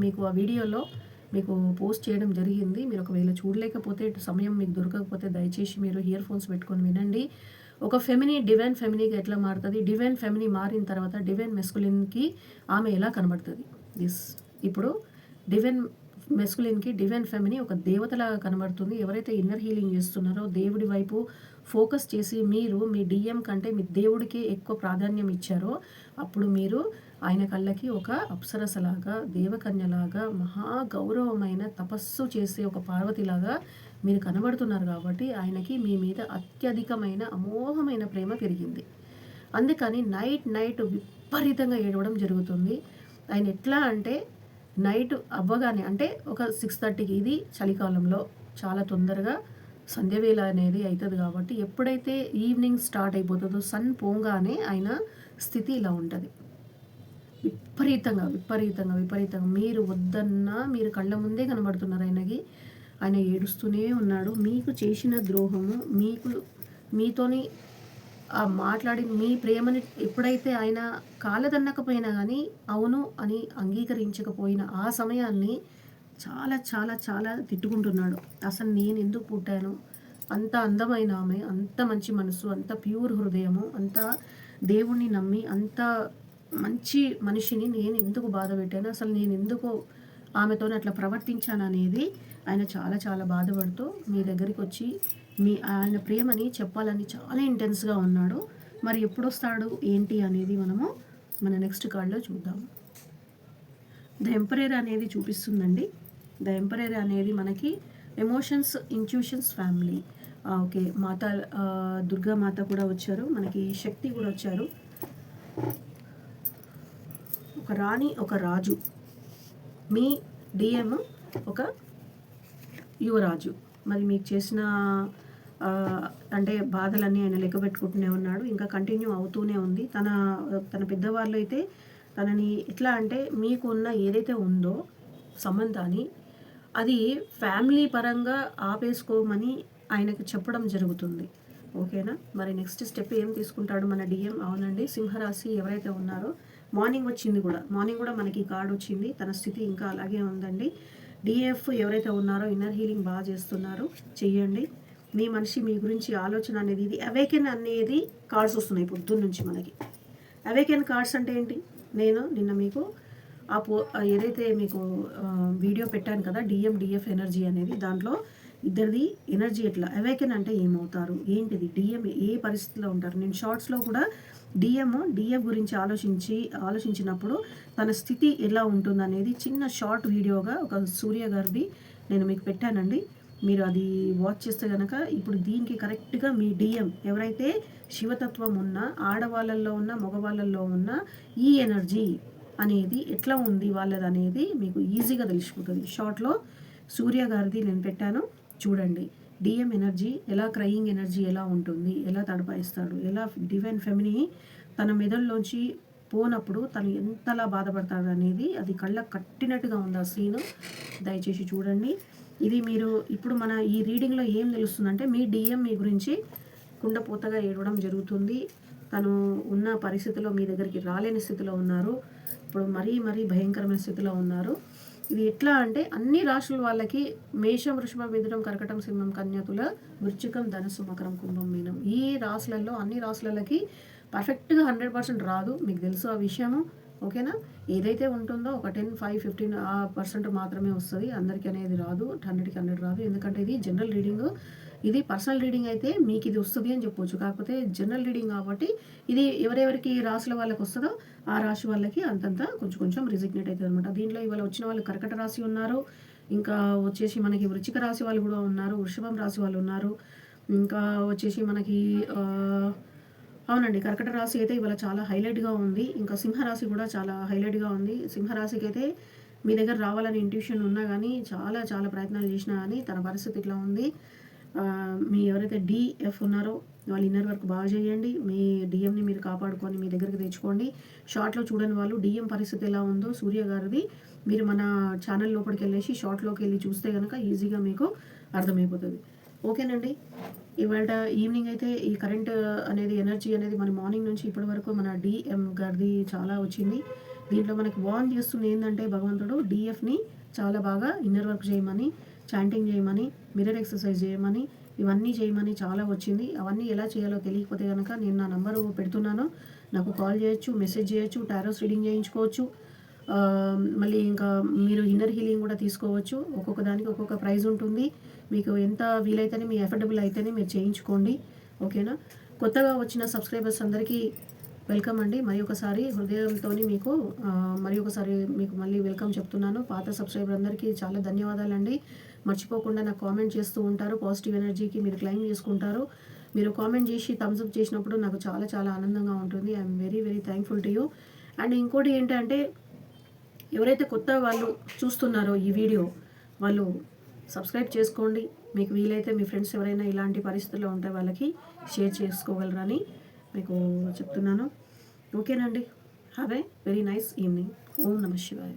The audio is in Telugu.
మీకు ఆ వీడియోలో మీకు పోస్ట్ చేయడం జరిగింది. మీరు ఒకవేళ చూడలేకపోతే సమయం మీకు దొరకకపోతే దయచేసి మీరు ఇయర్ ఫోన్స్ పెట్టుకొని వినండి. ఒక డివైన్ ఫెమినీగా ఎట్లా మారుతుంది, డివైన్ ఫెమినీ మారిన తర్వాత డివైన్ మెస్కులిన్కి ఆమె ఎలా కనబడుతుంది. ఇప్పుడు డివైన్ మెస్కులిన్కి డివైన్ ఫెమినీ ఒక దేవతలాగా కనబడుతుంది. ఎవరైతే ఇన్నర్ హీలింగ్ చేస్తున్నారో దేవుడి వైపు ఫోకస్ చేసి మీరు మీ డిఎం కంటే మీ దేవుడికి ఎక్కువ ప్రాధాన్యం ఇచ్చారో అప్పుడు మీరు ఆయన కళ్ళకి ఒక అప్సరసలాగా, దేవకన్యలాగా, మహా గౌరవమైన తపస్సు చేసే ఒక పార్వతిలాగా మీరు కనబడుతున్నారు. కాబట్టి ఆయనకి మీ మీద అత్యధికమైన అమోఘమైన ప్రేమ పెరిగింది. అందుకని నైట్ విపరీతంగా ఏడవడం జరుగుతుంది. ఆయన ఎట్లా అంటే నైట్ అవ్వగానే అంటే ఒక 6:30కి, ఇది చలికాలంలో చాలా తొందరగా సంధ్యవేళ అనేది అవుతుంది. కాబట్టి ఎప్పుడైతే ఈవినింగ్ స్టార్ట్ అయిపోతుందో సన్ పోగానే ఆయన స్థితి ఇలా ఉంటుంది. విపరీతంగా మీరు వద్దన్నా మీరు కళ్ళ ముందే కనబడుతున్నారు ఆయనకి. ఆయన ఏడుస్తూనే ఉన్నాడు. మీకు చేసిన ద్రోహము, మీతోని మాట్లాడి మీ ప్రేమని ఎప్పుడైతే ఆయన కాలదన్నకపోయినా కానీ అవును అని అంగీకరించకపోయిన ఆ సమయాన్ని చాలా చాలా చాలా తిట్టుకుంటున్నాడు. అసలు నేను ఎందుకు పుట్టాను, అంత అందమైన ఆమె, అంత మంచి మనసు, అంత ప్యూర్ హృదయము, అంత దేవుణ్ణి నమ్మి అంత మంచి మనిషిని నేను ఎందుకు బాధ పెట్టాను, అసలు నేను ఎందుకు ఆమెతో అట్లా ప్రవర్తించాను అనేది ఆయన చాలా చాలా బాధపడుతూ మీ దగ్గరికి వచ్చి ఆయన ప్రేమని చెప్పాలని చాలా ఇంటెన్స్గా ఉన్నాడు. మరి ఎప్పుడు వస్తాడు ఏంటి అనేది మనము మన నెక్స్ట్ కార్డ్లో చూద్దాము. ద ఎంపరర్ అనేది చూపిస్తుందండి. ద ఎంపరర్ అనేది మనకి ఎమోషన్స్, ఇంట్యూషన్స్, ఫ్యామిలీ. ఓకే, మాత దుర్గామాత కూడా వచ్చారు, మనకి శక్తి కూడా వచ్చారు. ఒక రాణి, ఒక రాజు. మీ డిఎం ఒక యువరాజు. మరి మీకు చేసిన అంటే బాధలన్నీ ఆయన లెక్క పెట్టుకుంటూనే ఉన్నాడు. ఇంకా కంటిన్యూ అవుతూనే ఉంది. తన పెద్దవాళ్ళు అయితే తనని ఎట్లా అంటే మీకు ఉన్న ఏదైతే ఉందో సంబంధాన్ని అది ఫ్యామిలీ పరంగా ఆపేసుకోమని ఆయనకు చెప్పడం జరుగుతుంది. ఓకేనా, మరి నెక్స్ట్ స్టెప్ ఏం తీసుకుంటాడు మన డిఎం? అవునండి, సింహరాశి ఎవరైతే ఉన్నారో మార్నింగ్ కూడా మనకి కార్డు వచ్చింది. తన స్థితి ఇంకా అలాగే ఉందండి. డిఎఫ్ ఎవరైతే ఉన్నారో ఇన్నర్ హీలింగ్ బాగా చేస్తున్నారు, చెయ్యండి. మీ మనిషి మీ గురించి ఆలోచన అనేది ఇది అవేకెన్ అనేది కార్డ్స్ వస్తున్నాయి పొద్దున్న నుంచి మనకి. అవేకెన్ కార్డ్స్ అంటే ఏంటి? నేను నిన్న మీకు ఏదైతే మీకు వీడియో పెట్టాను కదా, డిఎఫ్ ఎనర్జీ అనేది, దాంట్లో ఇద్దరిది ఎనర్జీ ఎట్లా అవేకెన్ అంటే ఏమవుతారు, ఏంటిది, డిఎం ఏ పరిస్థితిలో ఉంటారు. నేను షార్ట్స్లో కూడా డిఎఫ్ గురించి ఆలోచించినప్పుడు తన స్థితి ఎలా ఉంటుంది అనేది చిన్న షార్ట్ వీడియోగా ఒక సూర్య గారిది నేను మీకు పెట్టానండి. మీరు అది వాచ్ చేస్తే కనుక ఇప్పుడు దీనికి కరెక్ట్గా మీ డిఎం ఎవరైతే శివతత్వం ఉన్న ఆడవాళ్ళల్లో ఉన్న మగవాళ్ళల్లో ఉన్న ఈ ఎనర్జీ అనేది ఎట్లా ఉంది వాళ్ళది అనేది మీకు ఈజీగా తెలిసిపోతుంది. షార్ట్లో సూర్య గారిది నేను పెట్టాను, చూడండి. డిఎం ఎనర్జీ ఎలా, క్రయింగ్ ఎనర్జీ ఎలా ఉంటుంది, ఎలా తడపాయిస్తాడు, ఎలా డివైన్ ఫెమినీ తన మెదడులోంచి పోనప్పుడు తను ఎంతలా బాధపడతాడు అనేది అది కళ్ళకు కట్టినట్టుగా ఉంది ఆ సీను. దయచేసి చూడండి. ఇది మీరు ఇప్పుడు మన ఈ రీడింగ్లో ఏం తెలుస్తుందంటే మీ డిఎం మీ గురించి కుండపోతగా ఏడవడం జరుగుతుంది. తను ఉన్న పరిస్థితిలో మీ దగ్గరికి రాలేని స్థితిలో ఉన్నారు. ఇప్పుడు మరీ భయంకరమైన స్థితిలో ఉన్నారు. ఇది ఎట్లా అంటే అన్ని రాశుల వాళ్ళకి మేషం, వృషభం, మిథునం, కర్కటం, సింహం, కన్య, తుల, వృశ్చికం, ధనుసు, మకరం, కుంభం, మీనం, ఈ రాశులలో అన్ని రాశులకి పర్ఫెక్ట్గా 100% రాదు, మీకు తెలుసు ఆ విషయము. ఓకేనా, ఏదైతే ఉంటుందో ఒక 10, 5, 15% మాత్రమే వస్తుంది. అందరికీ అనేది రాదు, 100కి 100 రాదు. ఎందుకంటే ఇది జనరల్ రీడింగ్. ఇది పర్సనల్ రీడింగ్ అయితే మీకు ఇది వస్తుంది అని చెప్పొచ్చు. కాకపోతే జనరల్ రీడింగ్ కాబట్టి ఇది ఎవరెవరికి రాశుల వాళ్ళకి వస్తుందో ఆ రాశి వాళ్ళకి అంతంత కొంచెం రిజిగ్నేట్ అవుతుంది అనమాట. దీంట్లో ఇవాళ వచ్చిన వాళ్ళు కర్కట రాశి ఉన్నారు, ఇంకా వచ్చేసి మనకి వృశ్చిక రాశి వాళ్ళు కూడా ఉన్నారు, వృషభం రాశి వాళ్ళు ఉన్నారు, ఇంకా వచ్చేసి మనకి అవునండి కర్కట రాశి అయితే ఇవాళ చాలా హైలైట్గా ఉంది. ఇంకా సింహరాశి కూడా చాలా హైలైట్గా ఉంది. సింహరాశికి అయితే మీ దగ్గర రావాలని ఇంట్యూషన్ ఉన్నా కానీ చాలా చాలా ప్రయత్నాలు చేసినా కానీ తన పరిస్థితి ఇట్లా ఉంది. మీ ఎవరైతే డిఎఫ్ ఉన్నారో వాళ్ళు ఇన్నర్ వర్క్ బాగా చేయండి. మీ డిఎంని మీరు కాపాడుకొని మీ దగ్గరికి తెచ్చుకోండి. షార్ట్లో చూడని వాళ్ళు డిఎం పరిస్థితి ఎలా ఉందో సూర్య గారిది మీరు మన ఛానల్ లోపలికి వెళ్ళేసి షార్ట్లోకి వెళ్ళి చూస్తే కనుక ఈజీగా మీకు అర్థమైపోతుంది. ఓకేనండి, ఇవాళ ఈవినింగ్ అయితే ఈ కరెంట్ అనేది ఎనర్జీ అనేది మన మార్నింగ్ నుంచి ఇప్పటి వరకు మన డిఎం గారిది చాలా వచ్చింది. దీంట్లో మనకి వార్న్ చేస్తుంది ఏంటంటే భగవంతుడు డిఎఫ్ని చాలా బాగా ఇన్నర్ వర్క్ చేయమని, చాంటింగ్ చేయమని, మిర్రర్ ఎక్సర్సైజ్ చేయమని, ఇవన్నీ చేయమని చాలా వచ్చింది. అవన్నీ ఎలా చేయాలో తెలియకపోతే కనుక నేను నా నంబరు పెడుతున్నాను, నాకు కాల్ చేయొచ్చు, మెసేజ్ చేయొచ్చు, టారోస్ రీడింగ్ చేయించుకోవచ్చు. మళ్ళీ ఇంకా మీరు ఇన్నర్ హీలింగ్ కూడా తీసుకోవచ్చు. ఒక్కొక్క దానికి ఒక్కొక్క ప్రైజ్ ఉంటుంది. మీకు ఎంత వీలైతేనే, మీ ఎఫర్డబుల్ అయితేనే మీరు చేయించుకోండి. ఓకేనా? కొత్తగా వచ్చిన సబ్స్క్రైబర్స్ అందరికీ వెల్కమ్ అండి. మరి ఒకసారి హృదయంతో మీకు మీకు మళ్ళీ వెల్కమ్ చెప్తున్నాను. పాత సబ్స్క్రైబర్ అందరికీ చాలా ధన్యవాదాలండి. మర్చిపోకుండా నాకు కామెంట్ చేస్తూ ఉంటారు. పాజిటివ్ ఎనర్జీకి మీరు క్లెయిమ్ చేసుకుంటారు. మీరు కామెంట్ చేసి థమ్స్ అప్ చేసినప్పుడు నాకు చాలా చాలా ఆనందంగా ఉంటుంది. I'm very very thankful to you. And ఇంకోటి ఏంటంటే, ఎవరైతే కొత్త వాళ్ళు చూస్తున్నారో ఈ వీడియో, వాళ్ళు సబ్స్క్రైబ్ చేసుకోండి. మీకు వీలైతే మీ ఫ్రెండ్స్ ఎవరైనా ఇలాంటి పరిస్థితుల్లో ఉంటే వాళ్ళకి షేర్ చేసుకోగలరని మీకు చెప్తున్నాను. ఓకేనండి. Have a very nice evening. ఓం నమః శివాయ.